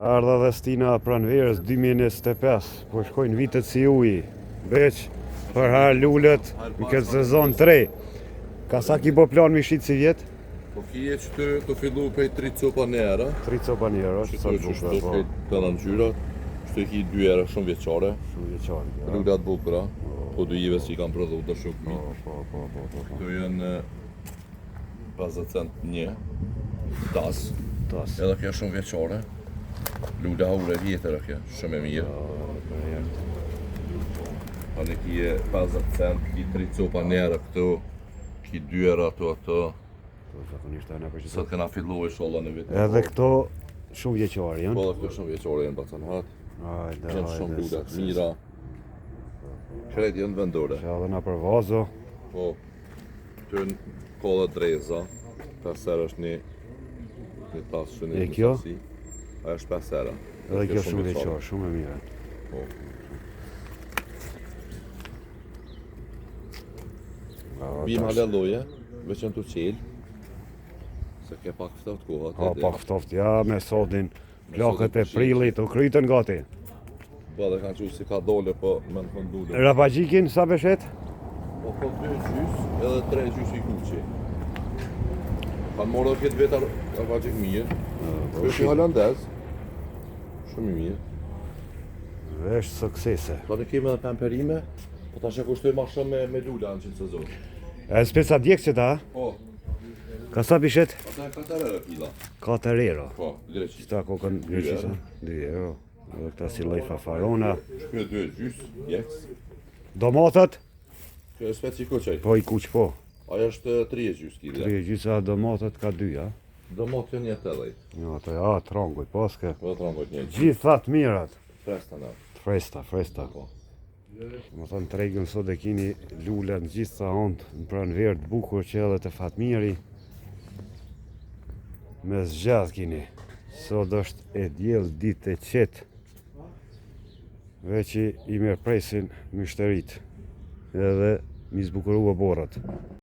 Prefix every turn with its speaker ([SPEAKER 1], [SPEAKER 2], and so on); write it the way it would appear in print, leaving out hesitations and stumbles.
[SPEAKER 1] Ardha dhe stina pranverës 2025, po shkojnë vitet si uji, veç për har lullet në këtë sezon 3. Ka sa ki po plan mi shqit si vjet?
[SPEAKER 2] Po kje që të fillu pej 3 copa njera.
[SPEAKER 1] 3 copa njera,
[SPEAKER 2] Që
[SPEAKER 1] sa
[SPEAKER 2] të
[SPEAKER 1] të
[SPEAKER 2] që
[SPEAKER 1] bukra,
[SPEAKER 2] pej të nëngjyrat. Që ki 2 era shumë vjeqare.
[SPEAKER 1] shumë vjeqarë.
[SPEAKER 2] Lullat bukra, po 2 jive që i kam prodhu të shumë mi.
[SPEAKER 1] Po.
[SPEAKER 2] Këto janë 50 cent një, tas.
[SPEAKER 1] Tas.
[SPEAKER 2] Edhe kjo shumë vjeqare. Lulla ure vjetër kjo, shumë e mirë. Ani kje 50 cent, ki 3 copa njera këtu, ki 2 era ato. Sot këna fillu e sholla në vitin.
[SPEAKER 1] Edhe këto shumë vjeqarë janë?
[SPEAKER 2] Po dhe këto shumë vjeqare janë bacanhat. Janë shumë lullat mira. Kret janë vendore.
[SPEAKER 1] Që edhe na për vazo.
[SPEAKER 2] Po, të në kolla dreza. 5 era është një tas që një
[SPEAKER 1] E kjo?
[SPEAKER 2] nësasi. Aja është 5 era.
[SPEAKER 1] Edhe kjo shumë vjeqarë, shumë e mire.
[SPEAKER 2] Po. Bim halë loje, veçën të qelë. Se ke pak ftoft koha.
[SPEAKER 1] Ka pak ftoft, ja me sodin plakët e prillit u krytën gati.
[SPEAKER 2] Po dhe kanë qujë si ka dole, po me në fëndullë.
[SPEAKER 1] Rapagjikin sa beshet?
[SPEAKER 2] Po 2 gjys edhe 3 gjys i kuqi. Kanë morë dhe 7 vetar rapagjik mirë. Është i holandez. Shumë i mirë.
[SPEAKER 1] Vesh suksese.
[SPEAKER 2] Po ne kemi edhe pamperime, po tash e kushtoj ma shumë me lula në qëtë sezon.
[SPEAKER 1] E speca djekë që ta?
[SPEAKER 2] Po,
[SPEAKER 1] Ka sa bishet?
[SPEAKER 2] ata e 4 era kila.
[SPEAKER 1] 4 euro.
[SPEAKER 2] Po, greqi.
[SPEAKER 1] Sta kokën greqisa? 2 euro. Edhe këta si lloj fafarona.
[SPEAKER 2] Kjo 2 gjys, jeks.
[SPEAKER 1] Domatat?
[SPEAKER 2] Kjo e speci kuqaj.
[SPEAKER 1] Po i kuq po.
[SPEAKER 2] Ajo është 3 gjys kila.
[SPEAKER 1] 3 gjysa domatat ka 2, a?
[SPEAKER 2] Do mot kjo një 80.
[SPEAKER 1] Jo, ato ja, tranguj, paske.
[SPEAKER 2] Po të rambojt një gjys.
[SPEAKER 1] Gjithat mirat.
[SPEAKER 2] Presta na.
[SPEAKER 1] Fresta.
[SPEAKER 2] Po.
[SPEAKER 1] Më thonë tregën sot e kini lullet në gjithë sa ondë në pranverë të bukur që edhe të fatmiri. Me zgjat kini. Sot është e djel ditë e qetë. Veqi i mirë presin mishterit. Edhe mi zbukurua borat.